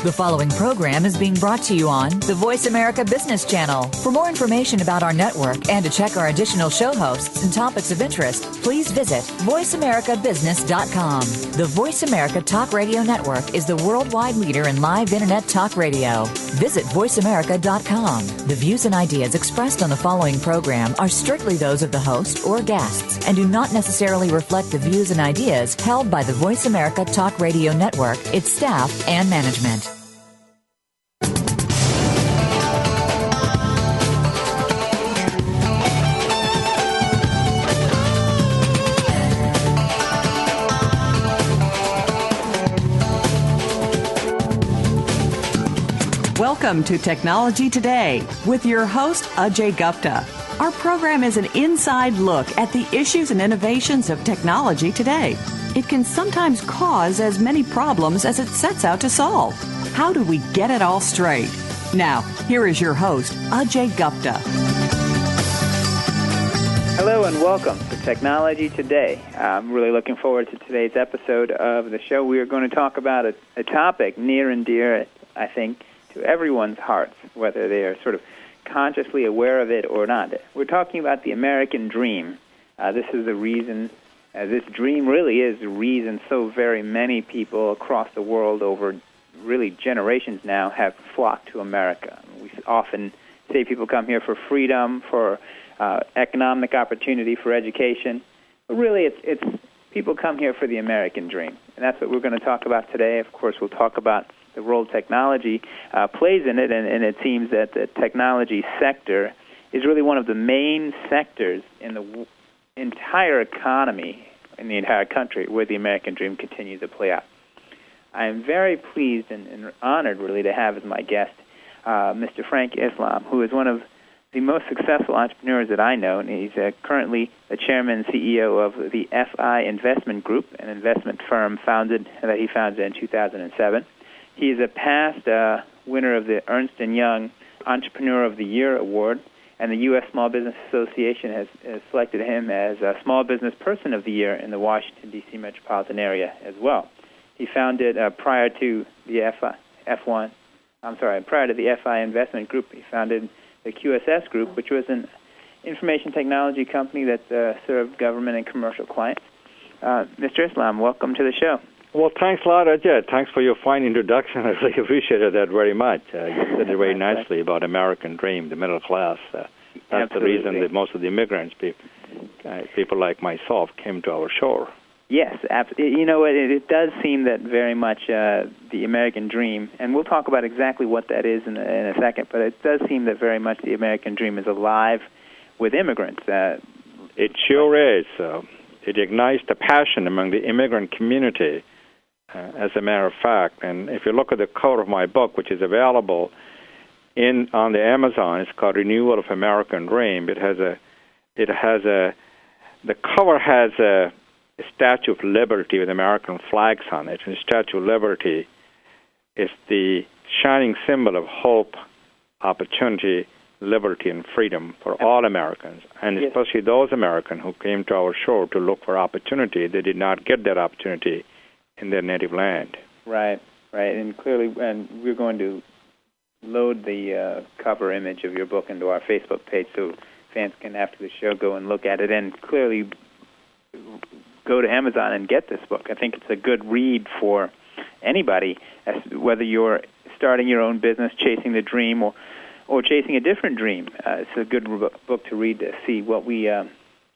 The following program is being brought to you on the Voice America Business Channel. For more information about our network and to check our additional show hosts and topics of interest, please visit voiceamericabusiness.com. The Voice America Talk Radio Network is the worldwide leader in live Internet talk radio. Visit voiceamerica.com. The views and ideas expressed on the following program are strictly those of the host or guests and do not necessarily reflect the views and ideas held by the Voice America Talk Radio Network, its staff, and management. Welcome to Technology Today with your host, Ajay Gupta. Our program is an inside look at the issues and innovations of technology today. It can sometimes cause as many problems as it sets out to solve. How do we get it all straight? Now, here is your host, Ajay Gupta. Hello and welcome to Technology Today. I'm really looking forward to today's episode of the show. We are going to talk about a topic near and dear, I think, to everyone's hearts, whether they are sort of consciously aware of it or not. We're talking about the American dream. This is the reason, this dream really is the reason so very many people across the world over really generations now have flocked to America. We often say people come here for freedom, for economic opportunity, for education. But really, it's people come here for the American dream. And that's what we're going to talk about today. Of course, we'll talk about the role technology plays in it, and it seems that the technology sector is really one of the main sectors in the entire economy, in the entire country, where the American dream continues to play out. I am very pleased and honored, really, to have as my guest Mr. Frank Islam, who is one of the most successful entrepreneurs that I know, and he's currently the chairman and CEO of the FI Investment Group, an investment firm that he founded in 2007. He is a past winner of the Ernst & Young Entrepreneur of the Year Award, and the U.S. Small Business Association has selected him as a Small Business Person of the Year in the Washington, D.C. metropolitan area as well. He founded, prior to the FI Investment Group, he founded the QSS Group, which was an information technology company that served government and commercial clients. Mr. Islam, welcome to the show. Well, thanks a lot, Ajay. Thanks for your fine introduction. I really appreciated that very much. You said it very nicely about American dream, the middle class. That's Absolutely. The reason that most of the immigrants, people like myself, came to our shore. Yes, absolutely. You know, it does seem that very much the American dream, and we'll talk about exactly what that is in a second, but it does seem that very much the American dream is alive with immigrants. It sure is. It ignites the passion among the immigrant community. As a matter of fact, and if you look at the cover of my book, which is available on the Amazon, it's called Renewal of American Dream. The cover has a Statue of Liberty with American flags on it, and the Statue of Liberty is the shining symbol of hope, opportunity, liberty, and freedom for all Americans, and especially those Americans who came to our shore to look for opportunity. They did not get that opportunity in their native land. Right, and clearly, and we're going to load the cover image of your book into our Facebook page so fans can, after the show, go and look at it and clearly go to Amazon and get this book. I think it's a good read for anybody, whether you're starting your own business, chasing the dream, or chasing a different dream. It's a good book to read to see what we...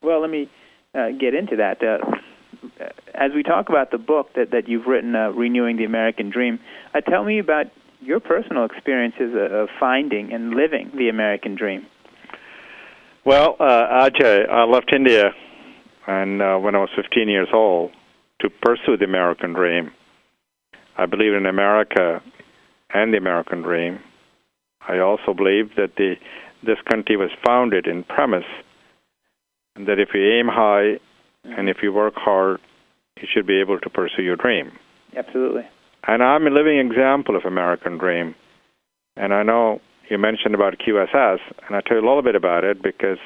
well, let me get into that. As we talk about the book that you've written, Renewing the American Dream, tell me about your personal experiences of finding and living the American dream. Well, Ajay, I left India and when I was 15 years old to pursue the American dream. I believe in America and the American dream. I also believe that this country was founded in premise that if you aim high and if you work hard, you should be able to pursue your dream. Absolutely. And I'm a living example of American dream. And I know you mentioned about QSS, and I'll tell you a little bit about it because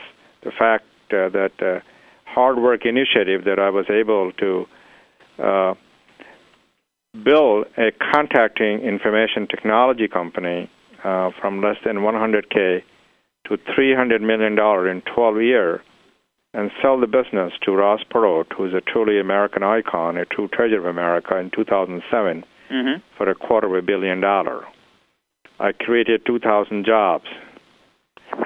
the fact that hard work initiative that I was able to build a contacting information technology company from less than $100K to $300 million in 12 years and sell the business to Ross Perot, who's a truly American icon, a true treasure of America, in 2007 for $250 million. I created 2,000 jobs.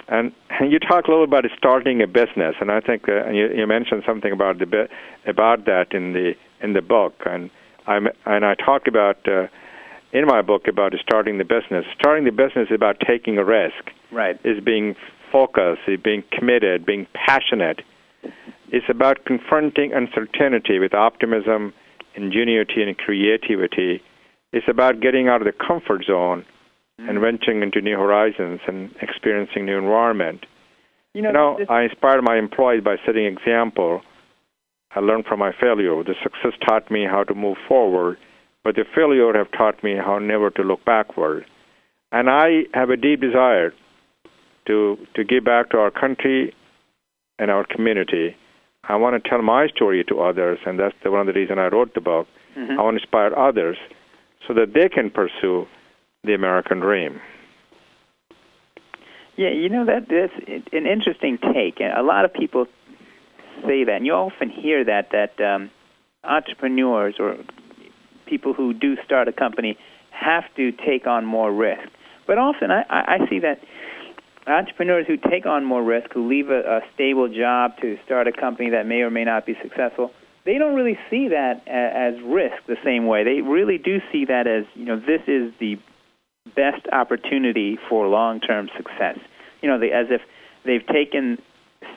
And you talk a little about starting a business, and I think you mentioned something about that in the book, and I talk about in my book about starting the business. Starting the business is about taking a risk. Right. Is being focused, is being committed, being passionate. It's about confronting uncertainty with optimism, ingenuity, and creativity. It's about getting out of the comfort zone and venturing into new horizons and experiencing new environment. I inspired my employees by setting example. I learned from my failure. The success taught me how to move forward, but the failure have taught me how never to look backward. And I have a deep desire to give back to our country and our community. I want to tell my story to others, and that's one of the reasons I wrote the book. I want to inspire others so that they can pursue the American dream. Yeah, that's an interesting take. A lot of people say that, and you often hear that entrepreneurs or people who do start a company have to take on more risk. But often I see that entrepreneurs who take on more risk, who leave a stable job to start a company that may or may not be successful, they don't really see that as risk the same way. They really do see that as, this is the best opportunity for long-term success. As if they've taken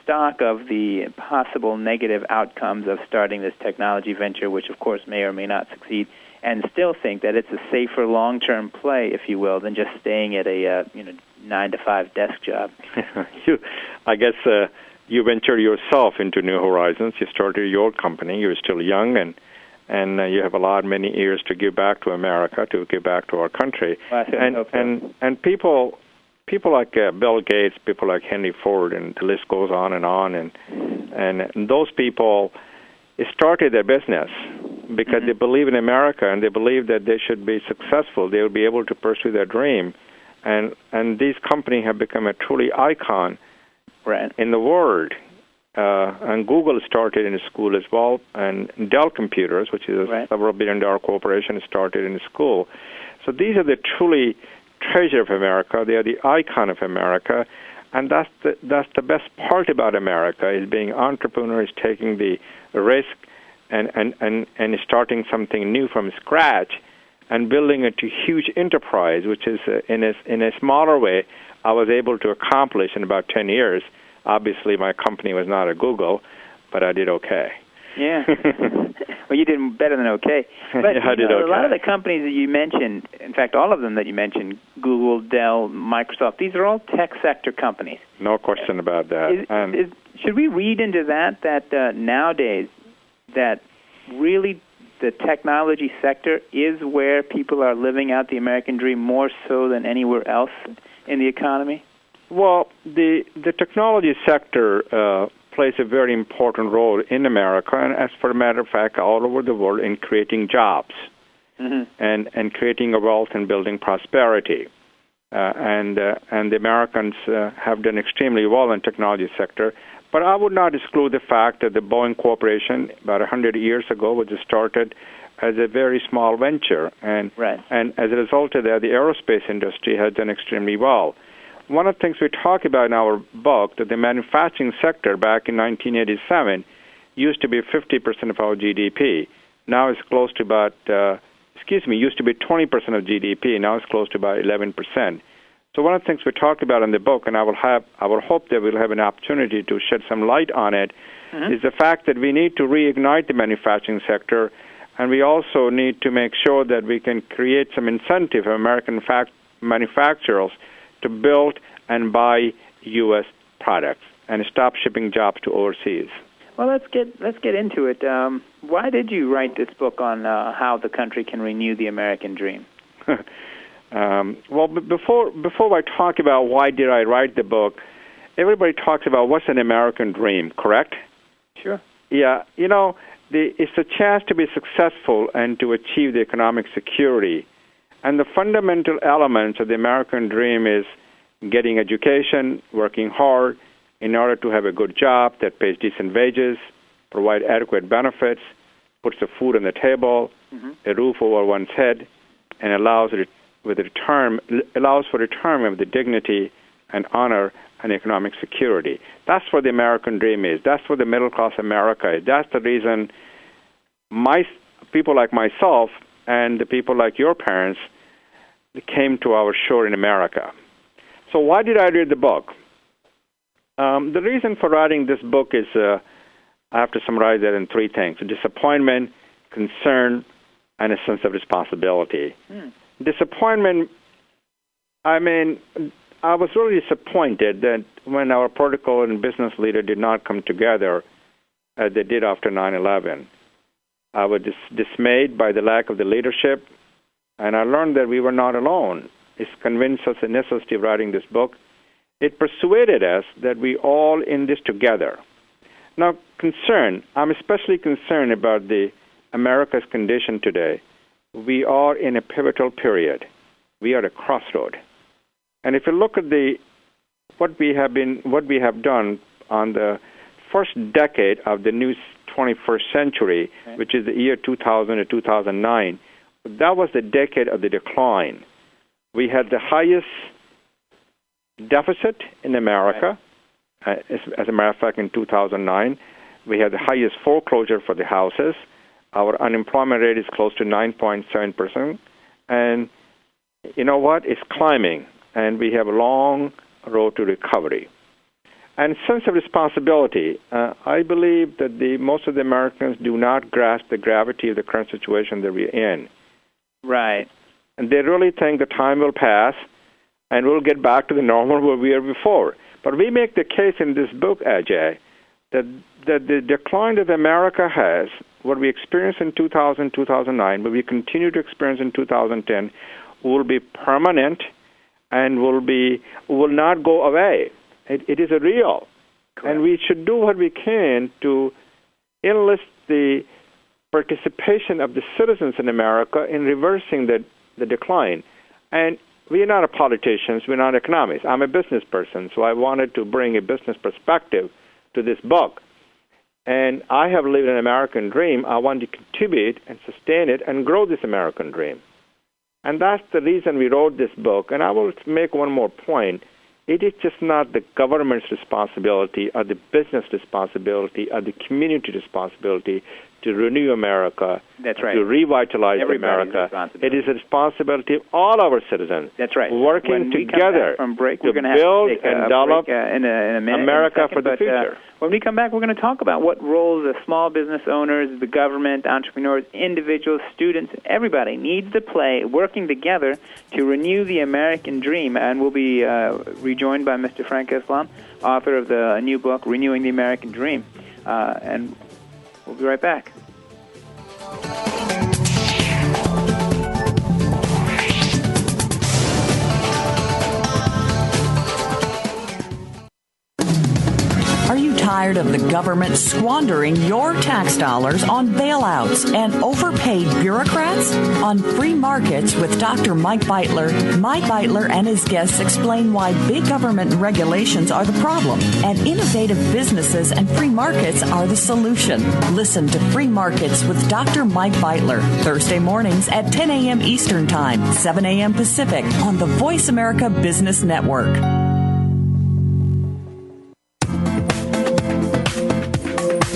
stock of the possible negative outcomes of starting this technology venture, which of course may or may not succeed, and still think that it's a safer long-term play, if you will, than just staying at a 9-to-5 desk job. I guess you ventured yourself into new horizons. You started your company. You're still young, and you have many years to give back to America, to give back to our country. Well, and people like Bill Gates, people like Henry Ford, and the list goes on, and those people started their business because they believe in America and they believe that they should be successful. They will be able to pursue their dream, and these companies have become a truly icon in the world. And Google started in a school as well, and Dell Computers, which is a several billion-dollar corporation, started in a school. So these are the truly treasure of America. They are the icon of America, and that's the best part about America, is being entrepreneurs, taking the risk, and starting something new from scratch, and building it to huge enterprise, which is in a smaller way I was able to accomplish in about 10 years. Obviously, my company was not a Google, but I did okay. Yeah. Well, you did better than okay. But yeah, I did okay. A lot of the companies that you mentioned, in fact, all of them that you mentioned, Google, Dell, Microsoft, these are all tech sector companies. No question about that. Should we read into that nowadays that really the technology sector is where people are living out the American dream more so than anywhere else in the economy? Well, the technology sector plays a very important role in America, and as for a matter of fact, all over the world, in creating jobs and creating a wealth and building prosperity. And the Americans have done extremely well in the technology sector. But I would not exclude the fact that the Boeing Corporation, about 100 years ago, was started as a very small venture. And as a result of that, the aerospace industry has done extremely well. One of the things we talk about in our book, that the manufacturing sector back in 1987 used to be 50% of our GDP. Now it's close to about, used to be 20% of GDP. Now it's close to about 11%. So one of the things we talk about in the book, and I will hope that we'll have an opportunity to shed some light on it, is the fact that we need to reignite the manufacturing sector, and we also need to make sure that we can create some incentive for American manufacturers to build and buy U.S. products and stop shipping jobs to overseas. Well, let's get into it. Why did you write this book on how the country can renew the American dream? Well, before I talk about why did I write the book, everybody talks about what's an American dream, correct? Sure. Yeah, it's a chance to be successful and to achieve the economic security. And the fundamental elements of the American dream is getting education, working hard in order to have a good job that pays decent wages, provide adequate benefits, puts the food on the table, a roof over one's head, and allows for retirement with the dignity and honor and economic security. That's what the American dream is. That's what the middle-class America is. That's the reason people like myself and the people like your parents came to our shore in America. So why did I read the book? The reason for writing this book is, I have to summarize that in three things: disappointment, concern, and a sense of responsibility. Disappointment, I was really disappointed that when our political and business leader did not come together as they did after 9/11. I was dismayed by the lack of the leadership, and I learned that we were not alone. It's convinced us the necessity of writing this book. It persuaded us that we all in this together. Now, concern. I'm especially concerned about the America's condition today. We are in a pivotal period. We are at a crossroad. And if you look at what we have done on the first decade of the new 21st century, which is the year 2000 to 2009, that was the decade of the decline. We had the highest deficit in America. As a matter of fact, in 2009, we had the highest foreclosure for the houses. Our unemployment rate is close to 9.7%. And you know what? It's climbing, and we have a long road to recovery. And sense of responsibility. I believe that most of the Americans do not grasp the gravity of the current situation that we're in. Right. And they really think the time will pass and we'll get back to the normal where we were before. But we make the case in this book, Ajay, that the decline that America has, what we experienced in 2000, 2009, what we continue to experience in 2010, will be permanent and will not go away. It is a real. Correct. And we should do what we can to enlist the participation of the citizens in America in reversing the decline. And we are not politicians, we're not economists. I'm a business person, so I wanted to bring a business perspective to this book. And I have lived an American dream. I want to contribute and sustain it and grow this American dream. And that's the reason we wrote this book. And I will make one more point. It is just not the government's responsibility or the business responsibility or the community responsibility to renew America, That's right. to revitalize Everybody's America. It is a responsibility of all our citizens. That's right. Working together from break, to build and develop in a minute, America second, for the future. When we come back, we're going to talk about what roles the small business owners, the government, entrepreneurs, individuals, students, everybody needs to play working together to renew the American dream. And we'll be rejoined by Mr. Frank Islam, author of the new book, Renewing the American Dream. And we'll be right back. Are you tired of the government squandering your tax dollars on bailouts and overpaid bureaucrats? On Free Markets with Dr. Mike Beitler and his guests explain why big government regulations are the problem and innovative businesses and free markets are the solution. Listen to Free Markets with Dr. Mike Beitler, Thursday mornings at 10 a.m. Eastern Time, 7 a.m. Pacific on the Voice America Business Network.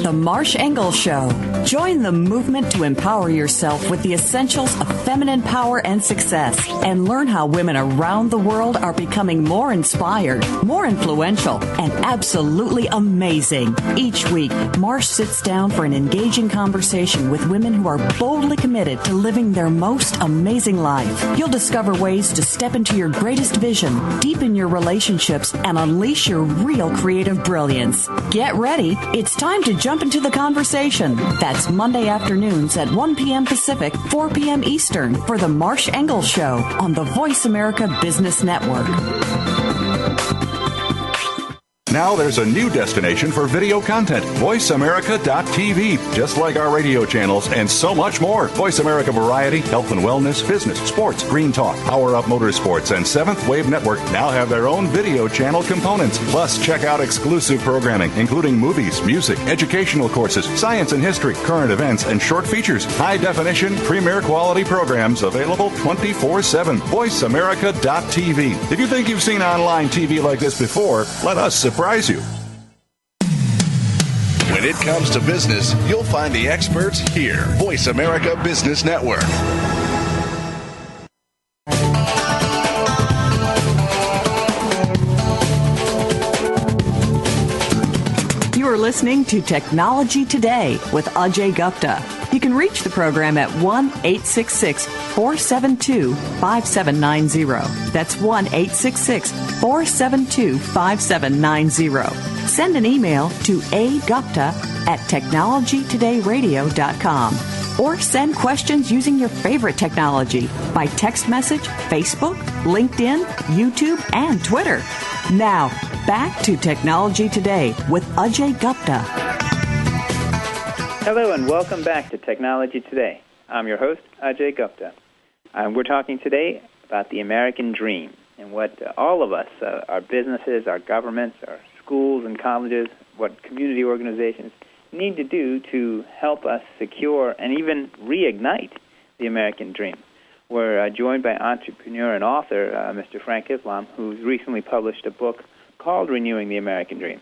The Marsh Engel Show. Join the movement to empower yourself with the essentials of feminine power and success, and learn how women around the world are becoming more inspired, more influential, and absolutely amazing. Each week, Marsh sits down for an engaging conversation with women who are boldly committed to living their most amazing life. You'll discover ways to step into your greatest vision, deepen your relationships, and unleash your real creative brilliance. Get ready. It's time to jump into the conversation. That's Monday afternoons at 1 p.m. Pacific, 4 p.m. Eastern for The Marsh Engel Show on the Voice America Business Network. Now there's a new destination for video content, voiceamerica.tv. Just like our radio channels and so much more. Voice America Variety, Health and Wellness, Business, Sports, Green Talk, Power Up Motorsports, and Seventh Wave Network now have their own video channel components. Plus, check out exclusive programming, including movies, music, educational courses, science and history, current events, and short features. High-definition, premier quality programs available 24/7. VoiceAmerica.tv. If you think you've seen online TV like this before, let us surprise you. When it comes to business, you'll find the experts here. Voice America Business Network. You are listening to Technology Today with Ajay Gupta. You can reach the program at 1-866-472-5790. That's 1-866-472-5790. Send an email to agupta@technologytodayradio.com. Or send questions using your favorite technology by text message, Facebook, LinkedIn, YouTube, and Twitter. Now, back to Technology Today with Ajay Gupta. Hello and welcome back to Technology Today. I'm your host, Ajay Gupta. We're talking today about the American dream and what all of us, our businesses, our governments, our schools and colleges, what community organizations need to do to help us secure and even reignite the American dream. We're joined by entrepreneur and author, Mr. Frank Islam, who's recently published a book called Renewing the American Dream.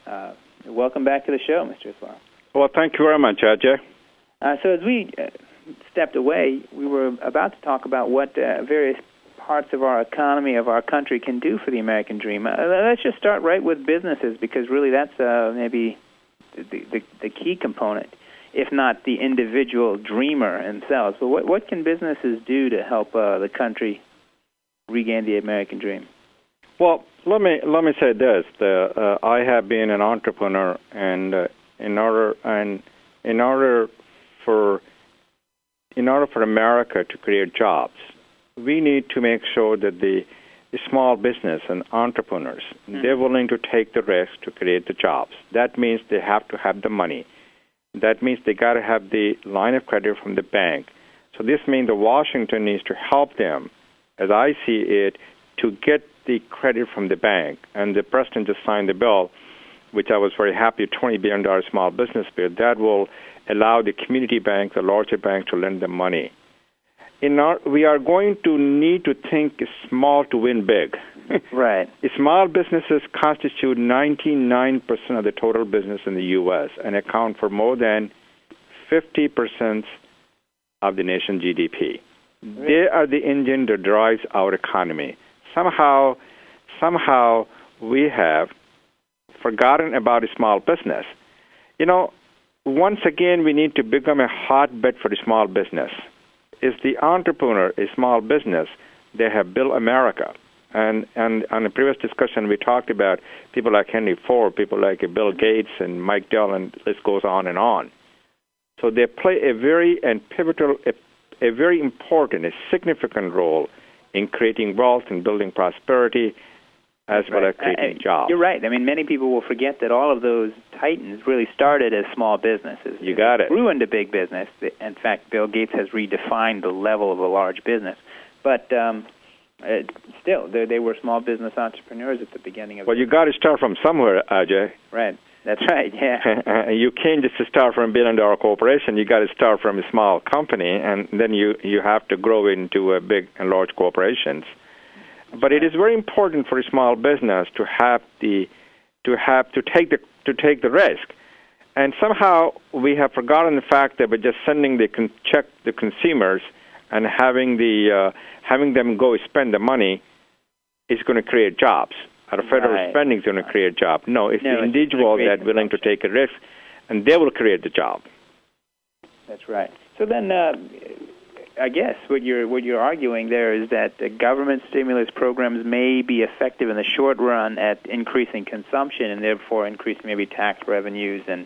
Welcome back to the show, Mr. Islam. Well, thank you very much, Ajay. So as we stepped away, we were about to talk about what various parts of our economy, of our country, can do for the American dream. Let's just start right with businesses, because really that's maybe the key component, if not the individual dreamer themselves. But what can businesses do to help the country regain the American dream? Well, let me say this: I have been an entrepreneur, and in order for America to create jobs, we need to make sure that the small business and entrepreneurs, they're willing to take the risk to create the jobs. That means they have to have the money. That means they got to have the line of credit from the bank. So this means that Washington needs to help them, as I see it, to get the credit from the bank. And the president just signed the bill, which I was very happy, $20 billion small business bill, that will allow the community banks, the larger banks, to lend them money. We are going to need to think small to win big. Right. Small businesses constitute 99% of the total business in the U.S. and account for more than 50% of the nation's GDP. Really? They are the engine that drives our economy. Somehow we have forgotten about a small business. Once again, we need to become a hotbed for the small business. Is the entrepreneur a small business? They have built America. And on the previous discussion, we talked about people like Henry Ford, people like Bill Gates and Mike Dell, and the list goes on and on. So they play a very important, a significant role in creating wealth and building prosperity, as well as creating jobs. You're right. I mean, many people will forget that all of those titans really started as small businesses. You got it. Grew into big business. In fact, Bill Gates has redefined the level of a large business. But still, they were small business entrepreneurs at the beginning of. Well, you got to start from somewhere, Ajay. Right. That's right. Yeah. You can't just start from a billion-dollar corporation. You got to start from a small company, and then you have to grow into big and large corporations. But it is very important for a small business to take the risk. And somehow we have forgotten the fact that by just sending check the consumers and having them go spend the money is going to create jobs. Or federal spending is going to create jobs. No, it's the individual that's willing to take a risk, and they will create the job. That's right. So then, I guess what you're arguing there is that the government stimulus programs may be effective in the short run at increasing consumption and therefore increasing maybe tax revenues, and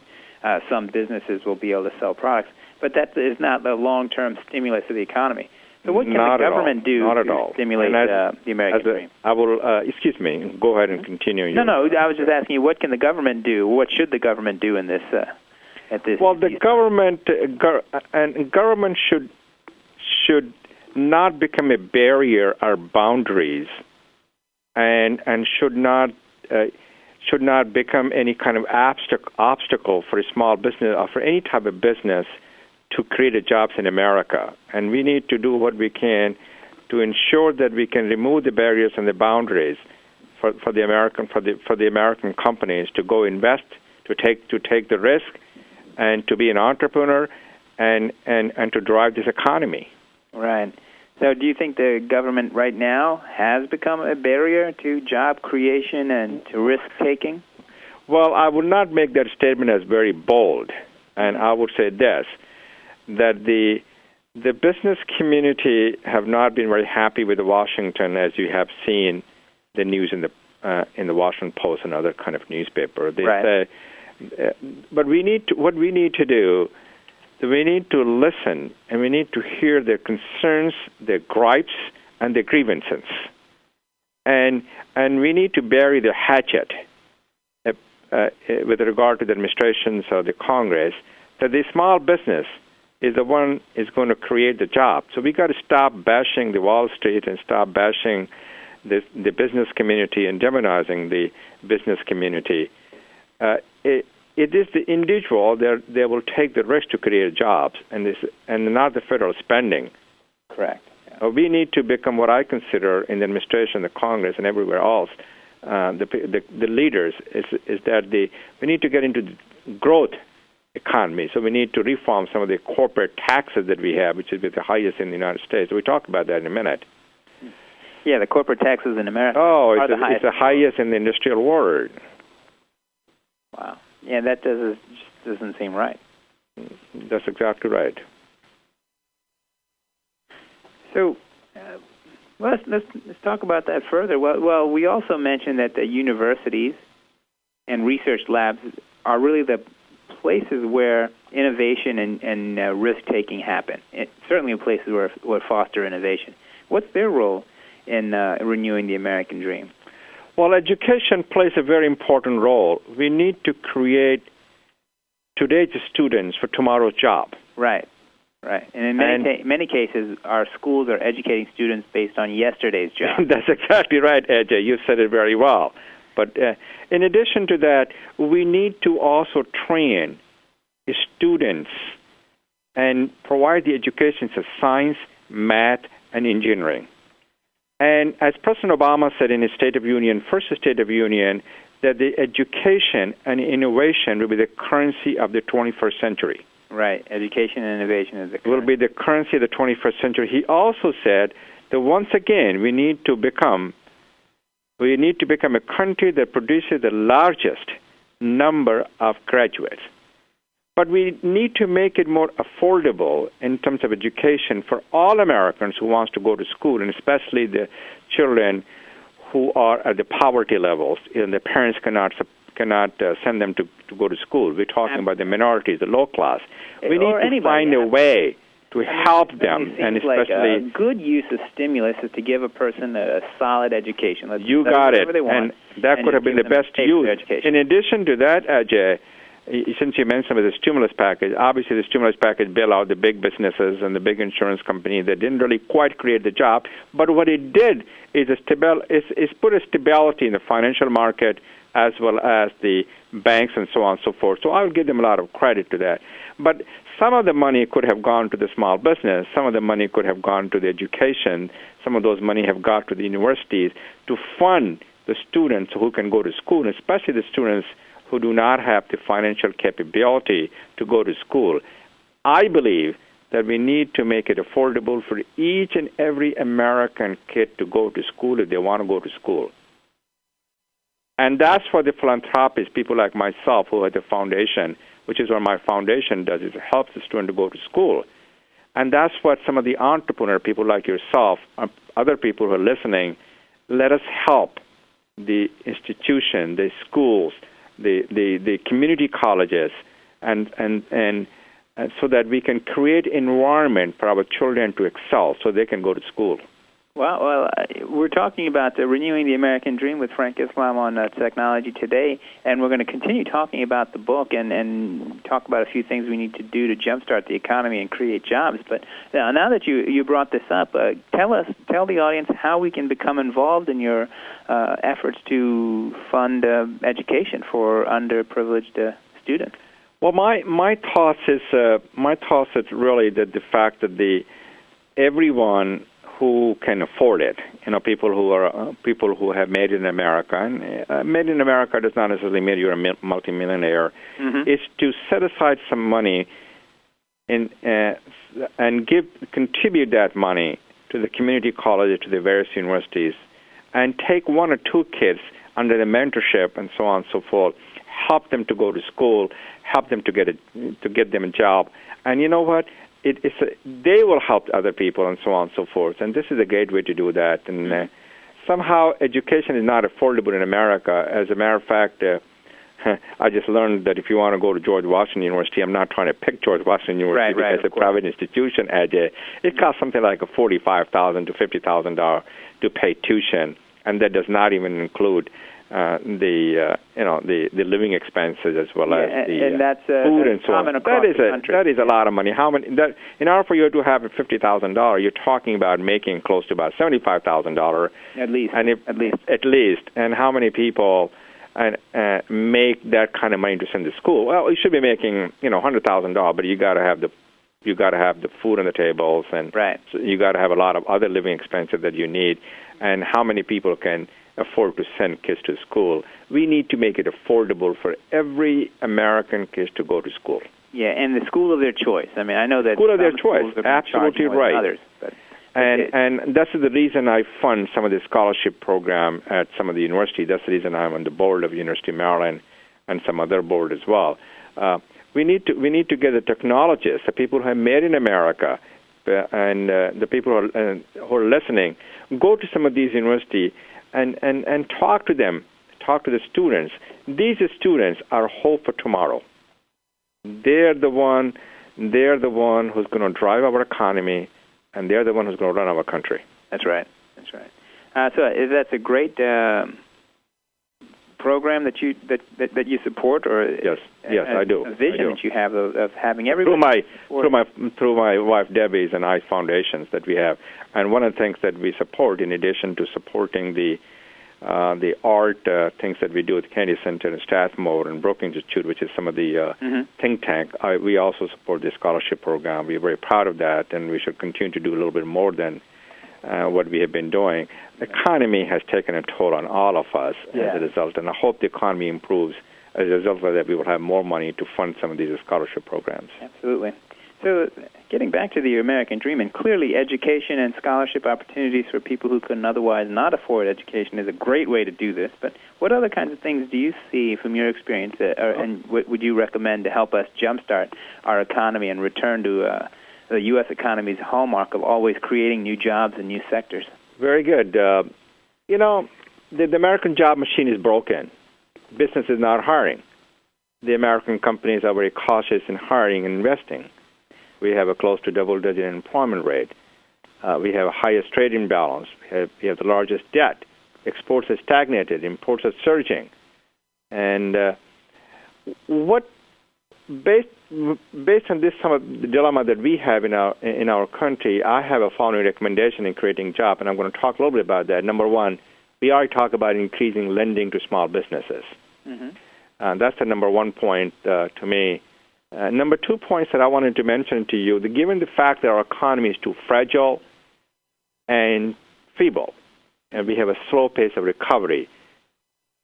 some businesses will be able to sell products. But that is not the long-term stimulus of the economy. So what can the government do to stimulate the American dream? I will, excuse me, go ahead and continue. No, I was just asking you, what can the government do? What should the government do in this? At this? Well, the government should not become a barrier or boundaries, and should not become any kind of obstacle for a small business or for any type of business to create jobs in America. And we need to do what we can to ensure that we can remove the barriers and the boundaries for the American companies to go invest, to take the risk, and to be an entrepreneur, and to drive this economy. Right. So do you think the government right now has become a barrier to job creation and to risk-taking? Well, I would not make that statement as very bold, and I would say this, that the business community have not been very happy with Washington, as you have seen the news in the Washington Post and other kind of newspaper. They say, but what we need to do, we need to listen and we need to hear their concerns, their gripes, and their grievances, and we need to bury the hatchet with regard to the administrations or the Congress that the small business is the one is going to create the job. So we got to stop bashing the Wall Street and stop bashing the business community and demonizing the business community. It is the individual that they will take the risk to create jobs, and not the federal spending. Correct. Yeah. We need to become what I consider in the administration, the Congress, and everywhere else, the leaders is that we need to get into the growth economy. So we need to reform some of the corporate taxes that we have, which is the highest in the United States. We'll talk about that in a minute. Yeah, the corporate taxes in America it's the highest in the industrial world. Wow. Yeah, that just doesn't seem right. That's exactly right. So let's talk about that further. Well, we also mentioned that the universities and research labs are really the places where innovation and risk-taking happen. Certainly in places where foster innovation. What's their role in renewing the American dream? Well, education plays a very important role. We need to create today's students for tomorrow's job. Right. And in many cases, our schools are educating students based on yesterday's job. That's exactly right, Ajay. You said it very well. But in addition to that, we need to also train students and provide the education of science, math, and engineering. And as President Obama said in his State of Union, first State of Union, that the education and innovation will be the currency of the 21st century. Right. Education and innovation is the currency. Will be the currency of the 21st century. He also said that once again we need to become a country that produces the largest number of graduates. But we need to make it more affordable in terms of education for all Americans who wants to go to school, and especially the children who are at the poverty levels, and the parents cannot send them to go to school. We're talking about the minorities, the low class. We need to find a way to help them, and especially like a good use of stimulus is to give a person a solid education. You got it, and that could have been the best use. In addition to that, Ajay, since you mentioned the stimulus package, obviously the stimulus package bailed out the big businesses and the big insurance companies that didn't really quite create the job. But what it did is put a stability in the financial market as well as the banks and so on and so forth. So I would give them a lot of credit to that. But some of the money could have gone to the small business. Some of the money could have gone to the education. Some of those money have gone to the universities to fund the students who can go to school, and especially the students who do not have the financial capability to go to school. I believe that we need to make it affordable for each and every American kid to go to school if they want to go to school. And that's what the philanthropists, people like myself who are the foundation, which is what my foundation does, is it helps the student to go to school. And that's what some of the entrepreneur people like yourself, other people who are listening, let us help the institution, the schools, the community colleges, and so that we can create environment for our children to excel so they can go to school. Well, we're talking about Renewing the American Dream with Frank Islam on Technology Today, and we're going to continue talking about the book and talk about a few things we need to do to jumpstart the economy and create jobs. But now that you brought this up, tell the audience how we can become involved in your efforts to fund education for underprivileged students. Well, my thoughts is really that the fact that everyone who can afford it, people who have made it in America, and made in America does not necessarily mean you're a multimillionaire, is to set aside some money and contribute that money to the community colleges, to the various universities, and take one or two kids under the mentorship and so on and so forth, help them to go to school, help them to get them a job, and you know what? They will help other people and so on and so forth. And this is a great way to do that. And somehow education is not affordable in America. As a matter of fact, I just learned that if you want to go to George Washington University, I'm not trying to pick George Washington University because it's a private institution, Ajay. It costs something like $45,000 to $50,000 to pay tuition, and that does not even include the living expenses as well as the food and so on. That is a lot of money. In order for you to have $50,000, you're talking about making close to about $75,000 at least. At least. And how many people make that kind of money to send to school? Well, you should be making $100,000, but you got to have the food on the tables, and so you got to have a lot of other living expenses that you need. And how many people can afford to send kids to school? We need to make it affordable for every American kid to go to school. Yeah, and the school of their choice. I mean, I know that school of their choice, absolutely right. Others, but and that's the reason I fund some of the scholarship program at some of the universities. That's the reason I'm on the board of University of Maryland and some other board as well. We need to get the technologists, the people who have made in America, and the people who are listening, go to some of these universities and talk to them, talk to the students. These students are hope for tomorrow. They're the one who's going to drive our economy, and they're the one who's going to run our country. That's right. So that's a great program that you support, or yes, I do. A vision that you have of having everybody through my wife Debbie's and I foundations that we have. And one of the things that we support, in addition to supporting the art things that we do at the Kennedy Center and Strathmore and Brookings Institute, which is some of the think tank, we also support the scholarship program. We're very proud of that, and we should continue to do a little bit more than what we have been doing. The economy has taken a toll on all of us as a result, and I hope the economy improves as a result of that. We will have more money to fund some of these scholarship programs. Absolutely. So getting back to the American Dream, and clearly education and scholarship opportunities for people who couldn't otherwise not afford education is a great way to do this, but what other kinds of things do you see from your experience, and what would you recommend to help us jumpstart our economy and return to the U.S. economy's hallmark of always creating new jobs and new sectors? Very good. The American job machine is broken. Business is not hiring. The American companies are very cautious in hiring and investing. We have a close to double-digit employment rate. We have a highest trade imbalance. We have the largest debt. Exports have stagnated. Imports are surging. And based on this, some of the dilemma that we have in our country, I have a following recommendation in creating jobs, and I'm going to talk a little bit about that. Number one, we already talk about increasing lending to small businesses. That's the number one point to me. Number 2 points that I wanted to mention to you, that given the fact that our economy is too fragile and feeble, and we have a slow pace of recovery,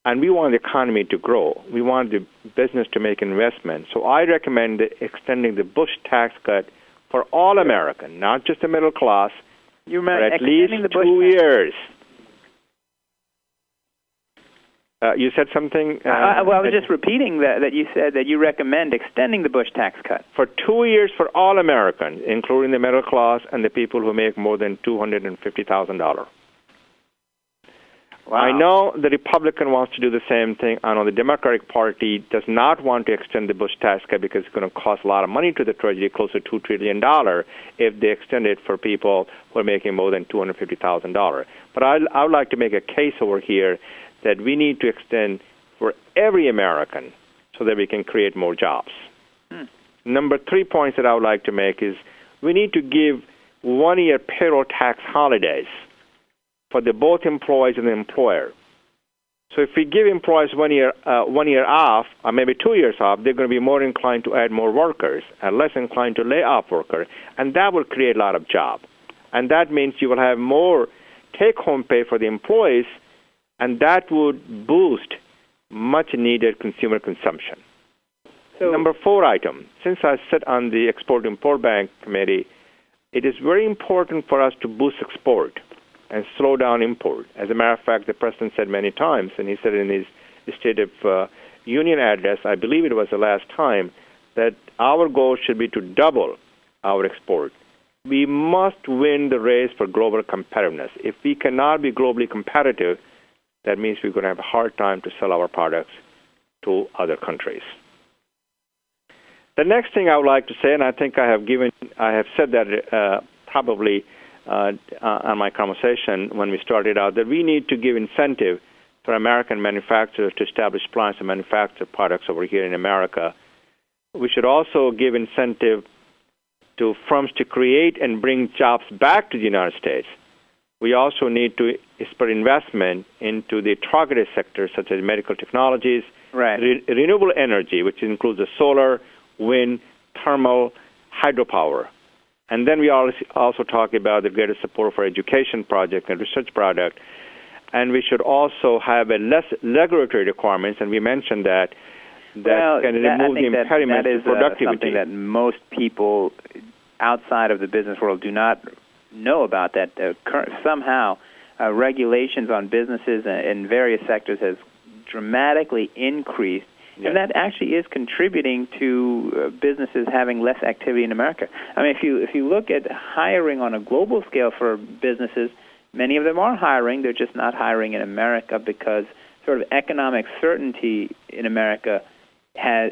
and we want the economy to grow, we want the business to make investments, so I recommend extending the Bush tax cut for all Americans, not just the middle class, for at least 2 years. You said something? I was just repeating that you said that you recommend extending the Bush tax cut. For 2 years for all Americans, including the middle class and the people who make more than $250,000. Wow. I know the Republican wants to do the same thing. I know the Democratic Party does not want to extend the Bush tax cut because it's going to cost a lot of money to the Treasury, close to $2 trillion, if they extend it for people who are making more than $250,000. But I would like to make a case over here that we need to extend for every American so that we can create more jobs. Number 3 points that I would like to make is we need to give 1-year payroll tax holidays for both employees and the employer. So if we give employees 1 year off, or maybe 2 years off, they're going to be more inclined to add more workers and less inclined to lay off workers, and that will create a lot of jobs. And that means you will have more take-home pay for the employees, and that would boost much-needed consumer consumption. So, number 4 item, since I sit on the Export-Import Bank Committee, it is very important for us to boost export and slow down import. As a matter of fact, the President said many times, and he said in his State of Union address, I believe it was the last time, that our goal should be to double our export. We must win the race for global competitiveness. If we cannot be globally competitive, that means we're going to have a hard time to sell our products to other countries. The next thing I would like to say, and I think I have said that probably on my conversation when we started out, that we need to give incentive for American manufacturers to establish plants and manufacture products over here in America. We should also give incentive to firms to create and bring jobs back to the United States. We also need to put investment into the targeted sectors such as medical technologies, renewable energy, which includes the solar, wind, thermal, hydropower. And then we also talk about the greater support for education project and research product. And we should also have a less regulatory requirements, and we mentioned that can remove the impediment to productivity. Something that most people outside of the business world do not know about, that somehow regulations on businesses in various sectors has dramatically increased. Yes. And that actually is contributing to businesses having less activity in America. I mean, if you look at hiring on a global scale for businesses, many of them are hiring. They're just not hiring in America because sort of economic certainty in America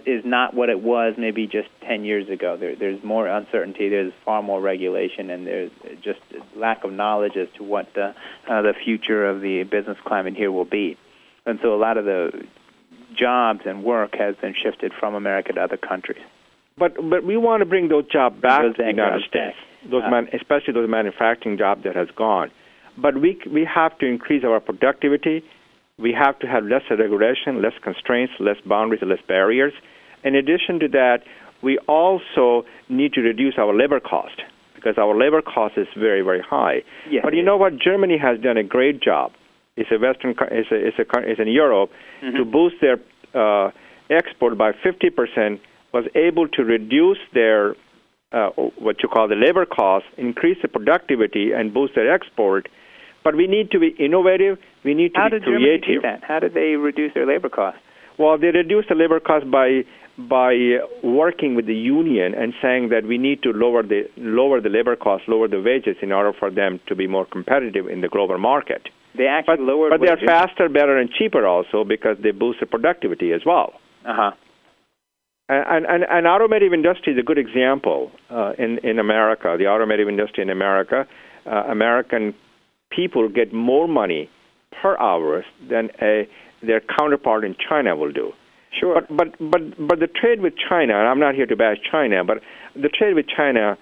is not what it was maybe just 10 years ago. There's more uncertainty. There's far more regulation, and there's just lack of knowledge as to what the future of the business climate here will be. And so a lot of the jobs and work has been shifted from America to other countries. But we want to bring those jobs back to the United States, especially those manufacturing jobs that has gone. But we have to increase our productivity. We have to have less regulation, less constraints, less boundaries, less barriers. In addition to that, we also need to reduce our labor cost because our labor cost is very, very high. Yes, but you know what? Germany has done a great job. It's in Europe, to boost their export by 50%, was able to reduce their what you call the labor costs, increase the productivity, and boost their export. But we need to be innovative. We need to be creative. How did Germany do that? How did they reduce their labor costs? Well, they reduced the labor costs by working with the union and saying that we need to lower the labor costs, lower the wages in order for them to be more competitive in the global market. They actually lowered wages. But they're faster, better, and cheaper also because they boost the productivity as well. Uh-huh. And automotive industry is a good example in America. The automotive industry in America, American people get more money per hour than their counterpart in China will do. Sure. But the trade with China, and I'm not here to bash China, but the trade with China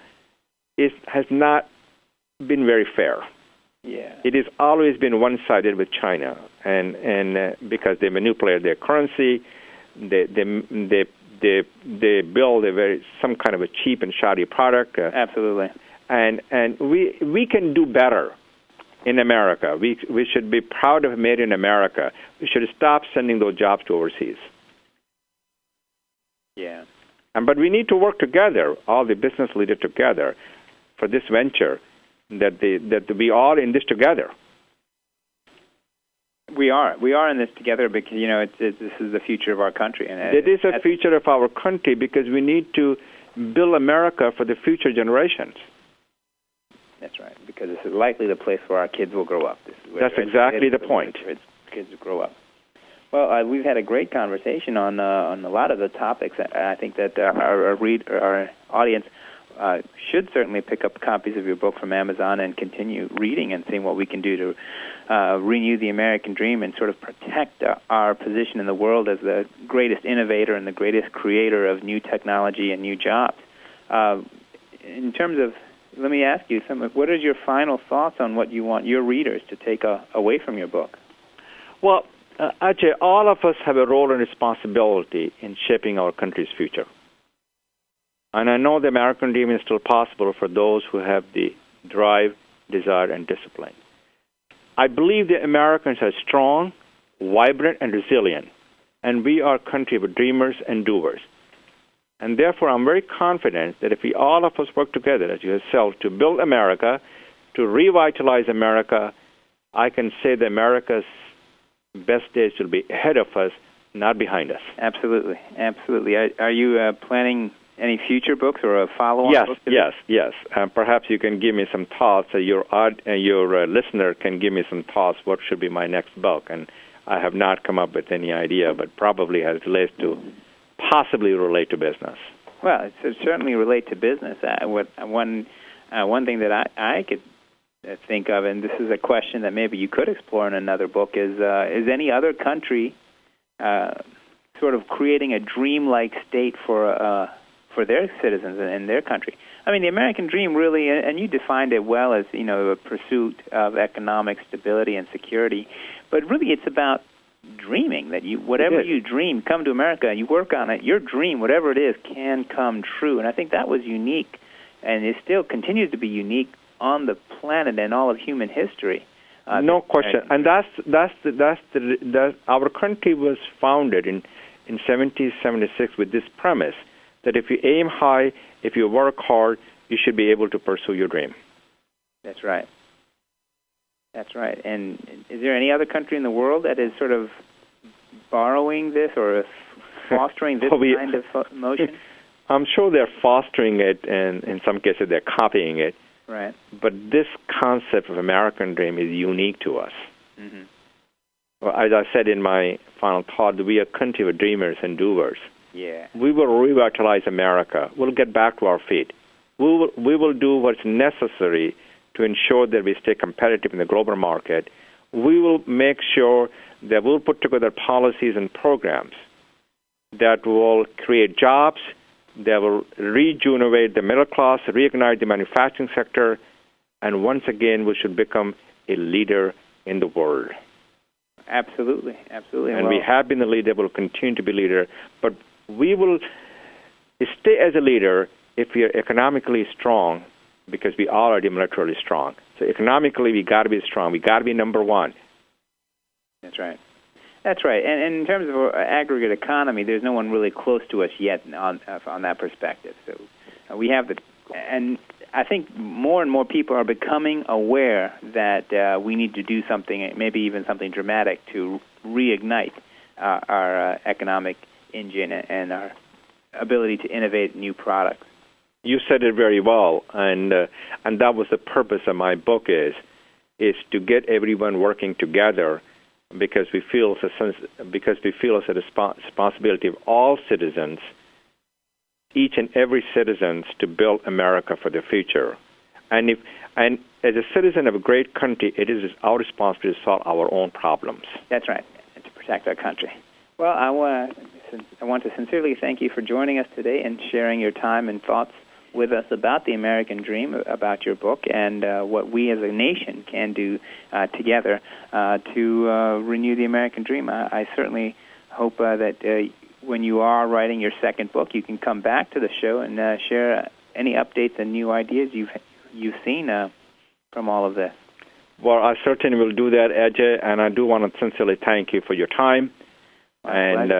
has not been very fair. Yeah. It has always been one-sided with China, and because they manipulate their currency, they build some kind of a cheap and shoddy product. Absolutely. And we can do better in America. We should be proud of Made in America. We should stop sending those jobs to overseas. Yeah. But we need to work together, all the business leaders together, for this venture. That we are in this together. We are in this together because this is the future of our country, and it is the future of our country because we need to build America for the future generations. That's right, because this is likely the place where our kids will grow up. That's exactly the point. Kids will grow up. Well, we've had a great conversation on a lot of the topics. I think that our audience should certainly pick up copies of your book from Amazon and continue reading and seeing what we can do to renew the American dream and sort of protect our position in the world as the greatest innovator and the greatest creator of new technology and new jobs. In terms of, let me ask you, what are your final thoughts on what you want your readers to take away from your book? Well, Ajay, all of us have a role and responsibility in shaping our country's future. And I know the American dream is still possible for those who have the drive, desire, and discipline. I believe the Americans are strong, vibrant, and resilient, and we are a country of dreamers and doers. And therefore, I'm very confident that if all of us work together, as you have said, to build America, to revitalize America, I can say that America's best days will be ahead of us, not behind us. Absolutely, absolutely. Are you planning any future books or a follow-on book? Yes. Perhaps you can give me some thoughts. Your listener can give me some thoughts. What should be my next book? And I have not come up with any idea, but probably has possibly relate to business. Well, it certainly relate to business. One thing that I could think of, and this is a question that maybe you could explore in another book, is any other country sort of creating a dream-like state for their citizens in their country? I mean, the American dream really, and you defined it well as, a pursuit of economic stability and security, but really it's about dreaming, that whatever you dream, come to America, you work on it, your dream, whatever it is, can come true. And I think that was unique, and it still continues to be unique on the planet and all of human history. No question. And that's our country was founded in 1776 with this premise that if you aim high, if you work hard, you should be able to pursue your dream. That's right. That's right. And is there any other country in the world that is sort of borrowing this or fostering this kind of motion? I'm sure they're fostering it, and in some cases they're copying it. Right. But this concept of American dream is unique to us. Mm-hmm. Well, as I said in my final thought, we are a country of dreamers and doers. Yeah. We will revitalize America. We'll get back to our feet. We will do what's necessary to ensure that we stay competitive in the global market. We will make sure that we'll put together policies and programs that will create jobs, that will rejuvenate the middle class, reignite the manufacturing sector, and once again, we should become a leader in the world. Absolutely, absolutely. And we have been the leader, will continue to be leader, but we will stay as a leader if we are economically strong, because we are already militarily strong. So economically, we got to be strong. We got to be number one. That's right. That's right. And in terms of aggregate economy, there's no one really close to us yet on that perspective. So we have and I think more and more people are becoming aware that we need to do something, maybe even something dramatic, to reignite our economic engine and our ability to innovate new products. You said it very well, and that was the purpose of my book is to get everyone working together, because we feel it's a responsibility of all citizens, each and every citizen, to build America for the future. And as a citizen of a great country, it is our responsibility to solve our own problems. That's right, and to protect our country. Well, I want to sincerely thank you for joining us today and sharing your time and thoughts with us about the American dream, about your book, and what we as a nation can do together to renew the American dream. I certainly hope that when you are writing your second book, you can come back to the show and share any updates and new ideas you've seen from all of this. Well, I certainly will do that, Ajay, and I do want to sincerely thank you for your time. And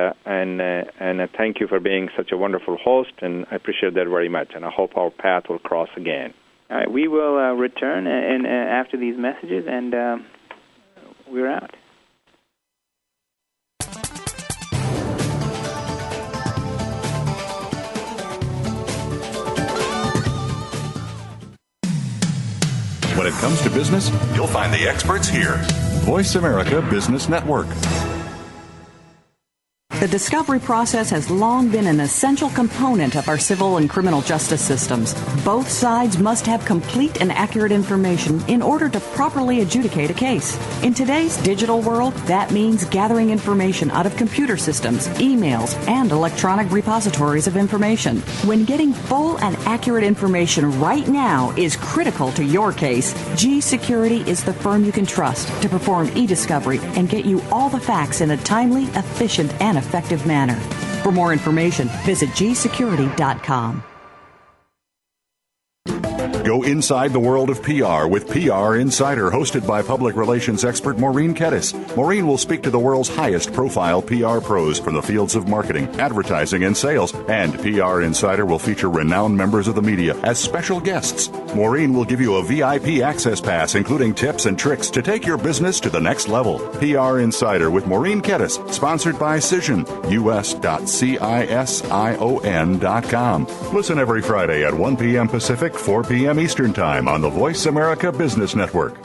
thank you for being such a wonderful host, and I appreciate that very much, and I hope our path will cross again. All right, we will return after these messages, and we're out. comes to business, you'll find the experts here. Voice America Business Network. The discovery process has long been an essential component of our civil and criminal justice systems. Both sides must have complete and accurate information in order to properly adjudicate a case. In today's digital world, that means gathering information out of computer systems, emails, and electronic repositories of information. When getting full and accurate information right now is critical to your case, G Security is the firm you can trust to perform e-discovery and get you all the facts in a timely, efficient, and effective manner. For more information, visit gsecurity.com. Go inside the world of PR with PR Insider, hosted by public relations expert Maureen Kettis. Maureen will speak to the world's highest profile PR pros from the fields of marketing, advertising, and sales. And PR Insider will feature renowned members of the media as special guests. Maureen will give you a VIP access pass, including tips and tricks to take your business to the next level. PR Insider with Maureen Kettis, sponsored by Cision, us.cision.com. Listen every Friday at 1 p.m. Pacific, 4 p.m. Eastern Time on the Voice America Business Network.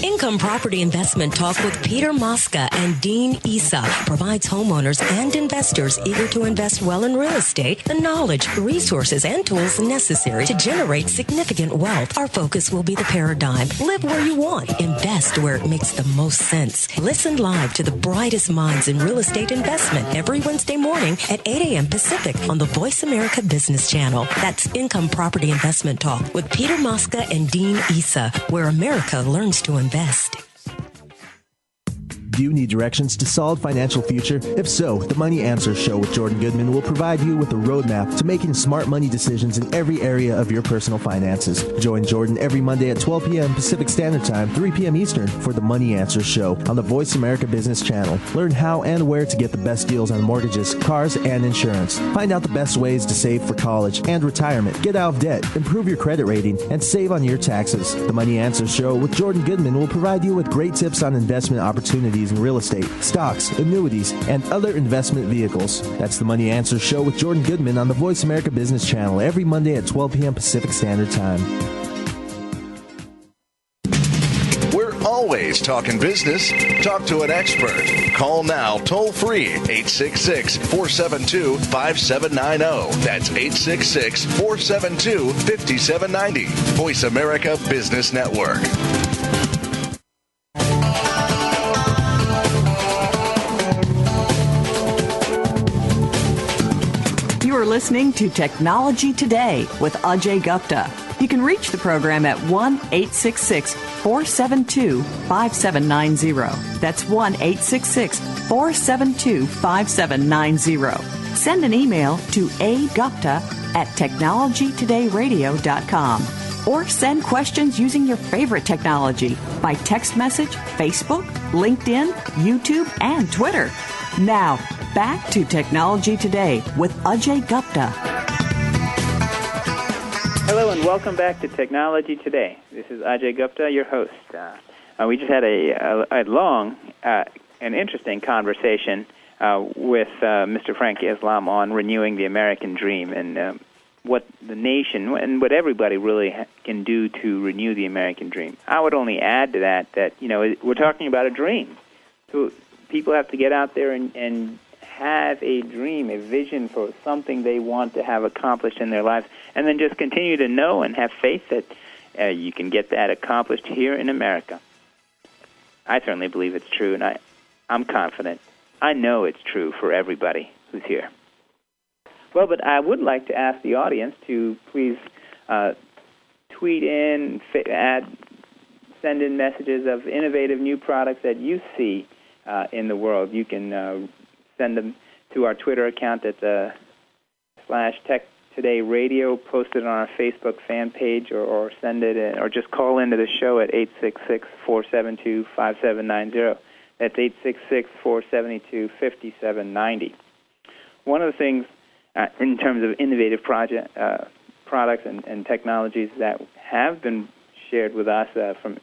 Income Property Investment Talk with Peter Mosca and Dean Issa provides homeowners and investors eager to invest well in real estate the knowledge, resources, and tools necessary to generate significant wealth. Our focus will be the paradigm. Live where you want. Invest where it makes the most sense. Listen live to the brightest minds in real estate investment every Wednesday morning at 8 a.m. Pacific on the Voice America Business Channel. That's Income Property Investment Talk with Peter Mosca and Dean Issa, where America learns to invest. Do you need directions to solid financial future? If so, the Money Answer Show with Jordan Goodman will provide you with a roadmap to making smart money decisions in every area of your personal finances. Join Jordan every Monday at 12 p.m. Pacific Standard Time, 3 p.m. Eastern for the Money Answer Show on the Voice America Business Channel. Learn how and where to get the best deals on mortgages, cars, and insurance. Find out the best ways to save for college and retirement, get out of debt, improve your credit rating, and save on your taxes. The Money Answer Show with Jordan Goodman will provide you with great tips on investment opportunities in real estate, stocks, annuities, and other investment vehicles. That's the Money Answer Show with Jordan Goodman on the Voice America Business Channel every Monday at 12 p.m. Pacific Standard Time. We're always talking business. Talk to an expert. Call now toll free 866-472-5790. That's 866-472-5790. Voice America Business Network. You are listening to Technology Today with Ajay Gupta. You can reach the program at 1-866-472-5790. That's 1-866-472-5790. Send an email to agupta@technologytodayradio.com. Or send questions using your favorite technology by text message, Facebook, LinkedIn, YouTube, and Twitter. Now, back to Technology Today with Ajay Gupta. Hello and welcome back to Technology Today. This is Ajay Gupta, your host. We just had a long and interesting conversation with Mr. Frank Islam on renewing the American dream and what the nation and what everybody really can do to renew the American dream. I would only add to that we're talking about a dream. So people have to get out there and have a dream, a vision for something they want to have accomplished in their lives, and then just continue to know and have faith that you can get that accomplished here in America. I certainly believe it's true, and I'm confident. I know it's true for everybody who's here. Well, but I would like to ask the audience to please tweet in, send in messages of innovative new products that you see in the world. You can send them to our Twitter account at /TechTodayRadio, post it on our Facebook fan page, or send it in, or just call into the show at 866-472-5790. That's 866-472-5790. One of the things in terms of innovative products and technologies that have been shared with us from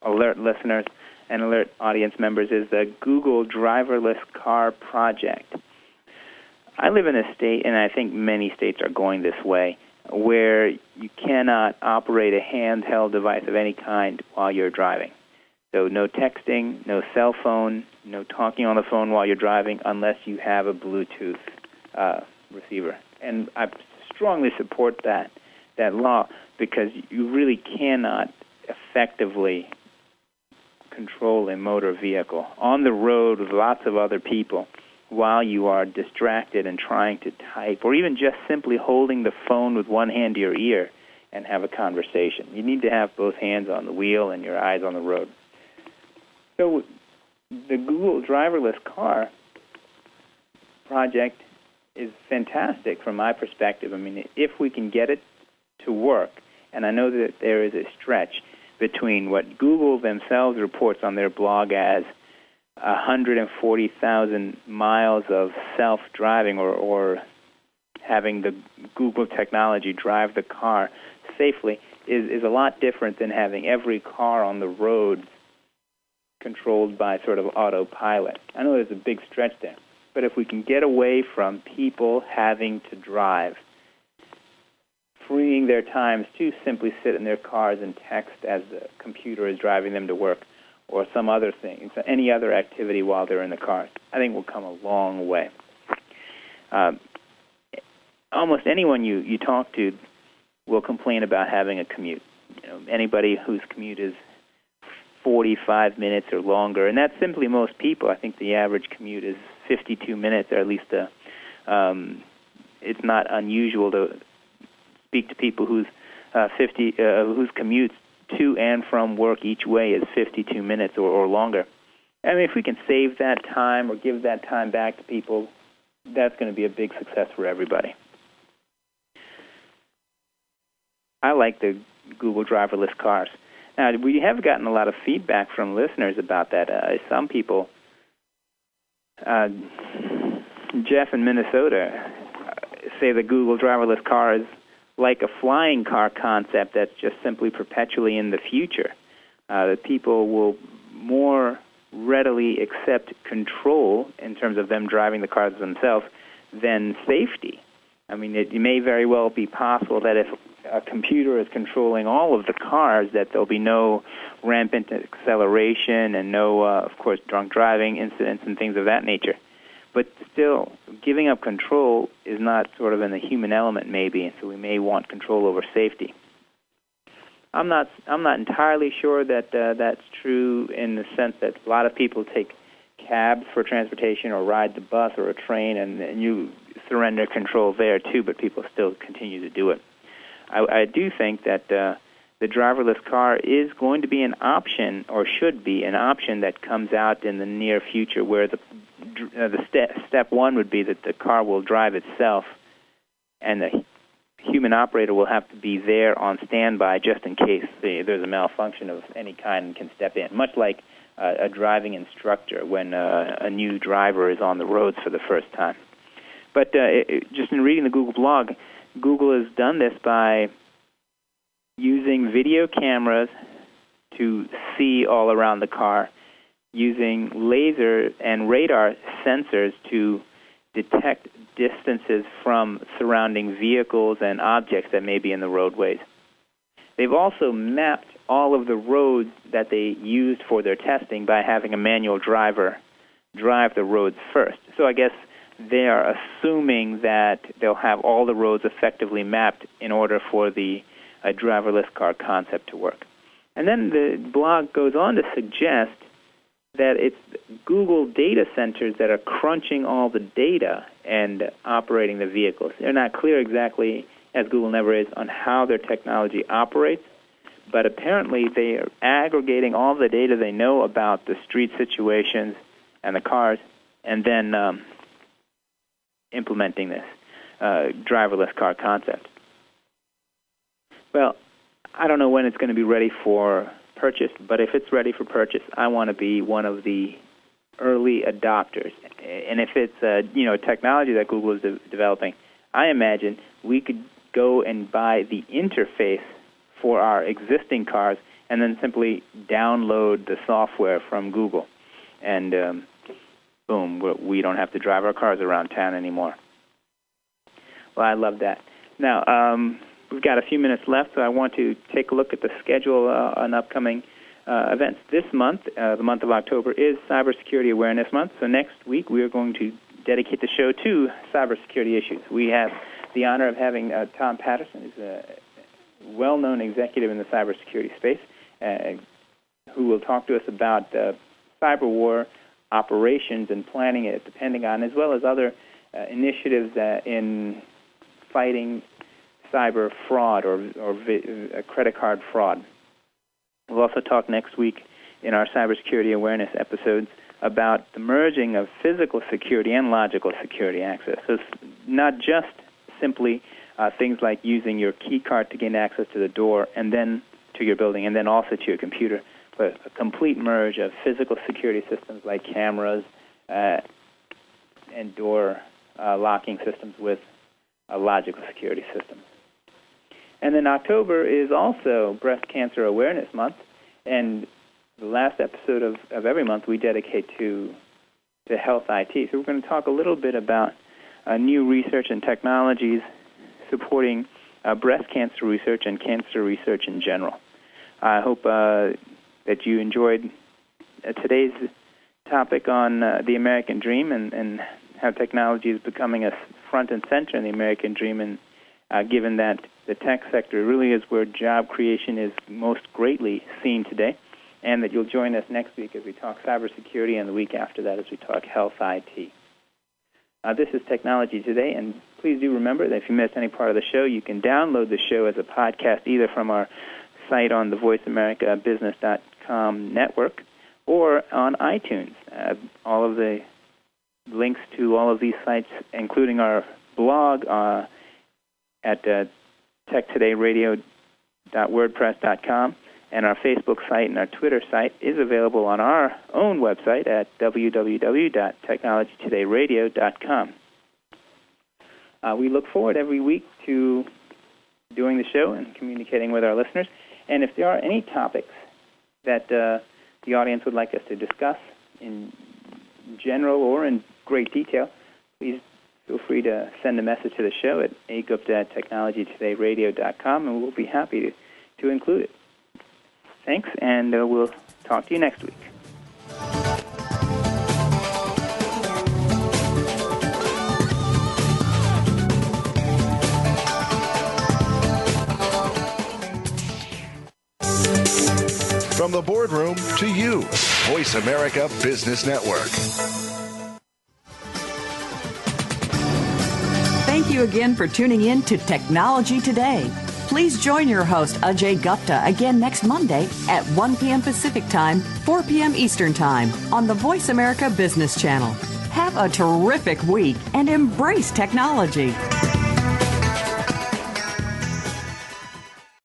alert listeners and alert audience members is the Google Driverless Car Project. I live in a state, and I think many states are going this way, where you cannot operate a handheld device of any kind while you're driving. So no texting, no cell phone, no talking on the phone while you're driving unless you have a Bluetooth receiver. And I strongly support that law, because you really cannot effectively control a motor vehicle on the road with lots of other people while you are distracted and trying to type, or even just simply holding the phone with one hand to your ear and have a conversation. You need to have both hands on the wheel and your eyes on the road. So the Google driverless car project is fantastic from my perspective. I mean, if we can get it to work, and I know that there is a stretch between what Google themselves reports on their blog as 140,000 miles of self-driving, or having the Google technology drive the car safely, is a lot different than having every car on the road controlled by sort of autopilot. I know there's a big stretch there, but if we can get away from people having to drive, freeing their times to simply sit in their cars and text as the computer is driving them to work, or some other thing, any other activity while they're in the car, I think we'll come a long way. Almost anyone you talk to will complain about having a commute. Anybody whose commute is 45 minutes or longer, and that's simply most people. I think the average commute is 52 minutes, or at least it's not unusual to speak to people whose commutes to and from work each way is 52 minutes or longer. I mean, if we can save that time or give that time back to people, that's going to be a big success for everybody. I like the Google driverless cars. Now, we have gotten a lot of feedback from listeners about that. Some people, Jeff in Minnesota, say the Google driverless car is like a flying car concept that's just simply perpetually in the future. That people will more readily accept control in terms of them driving the cars themselves than safety. I mean, it may very well be possible that if a computer is controlling all of the cars, that there'll be no rampant acceleration and no, of course, drunk driving incidents and things of that nature. But still, giving up control is not sort of in the human element, maybe, and so we may want control over safety. I'm not entirely sure that that's true in the sense that a lot of people take cabs for transportation or ride the bus or a train, and you surrender control there too, but people still continue to do it. I do think that the driverless car is going to be an option, or should be an option, that comes out in the near future, where the step one would be that the car will drive itself, and the human operator will have to be there on standby just in case there's a malfunction of any kind and can step in, much like a driving instructor when a new driver is on the roads for the first time. But just in reading the Google blog, Google has done this by using video cameras to see all around the car, using laser and radar sensors to detect distances from surrounding vehicles and objects that may be in the roadways. They've also mapped all of the roads that they used for their testing by having a manual driver drive the roads first. So I guess they are assuming that they'll have all the roads effectively mapped in order for the driverless car concept to work. And then the blog goes on to suggest that it's Google data centers that are crunching all the data and operating the vehicles. They're not clear exactly, as Google never is, on how their technology operates, but apparently they are aggregating all the data they know about the street situations and the cars, and then implementing this driverless car concept. Well, I don't know when it's going to be ready for purchase, but if it's ready for purchase, I want to be one of the early adopters. And if it's technology that Google is developing, I imagine we could go and buy the interface for our existing cars and then simply download the software from Google. And boom, we don't have to drive our cars around town anymore. Well, I love that. Now, we've got a few minutes left, so I want to take a look at the schedule on upcoming events. This month, the month of October, is Cybersecurity Awareness Month. So next week we are going to dedicate the show to cybersecurity issues. We have the honor of having Tom Patterson, who's a well-known executive in the cybersecurity space, who will talk to us about cyber war operations and planning at the Pentagon, as well as other initiatives in fighting cyber fraud or credit card fraud. We'll also talk next week in our cybersecurity awareness episodes about the merging of physical security and logical security access. So it's not just simply things like using your key card to gain access to the door and then to your building and then also to your computer, but a complete merge of physical security systems like cameras and door locking systems with logical security systems. And then October is also Breast Cancer Awareness Month, and the last episode of every month we dedicate to health IT. So we're going to talk a little bit about new research and technologies supporting breast cancer research and cancer research in general. I hope that you enjoyed today's topic on the American Dream and how technology is becoming a front and center in the American Dream, and given that the tech sector really is where job creation is most greatly seen today, and that you'll join us next week as we talk cybersecurity and the week after that as we talk health IT. This is Technology Today, and please do remember that if you missed any part of the show, you can download the show as a podcast either from our site on the voiceamericabusiness.com network or on iTunes. All of the links to all of these sites, including our blog at techtodayradio.wordpress.com, and our Facebook site and our Twitter site is available on our own website at www.technologytodayradio.com. We look forward every week to doing the show and communicating with our listeners. And if there are any topics that the audience would like us to discuss in general or in great detail, please feel free to send a message to the show at agupta@technologytodayradio.com, and we'll be happy to include it. Thanks, and we'll talk to you next week. From the boardroom to you, Voice America Business Network. Thank you again for tuning in to Technology Today. Please join your host, Ajay Gupta, again next Monday at 1 p.m. Pacific Time, 4 p.m. Eastern Time on the Voice America Business Channel. Have a terrific week and embrace technology.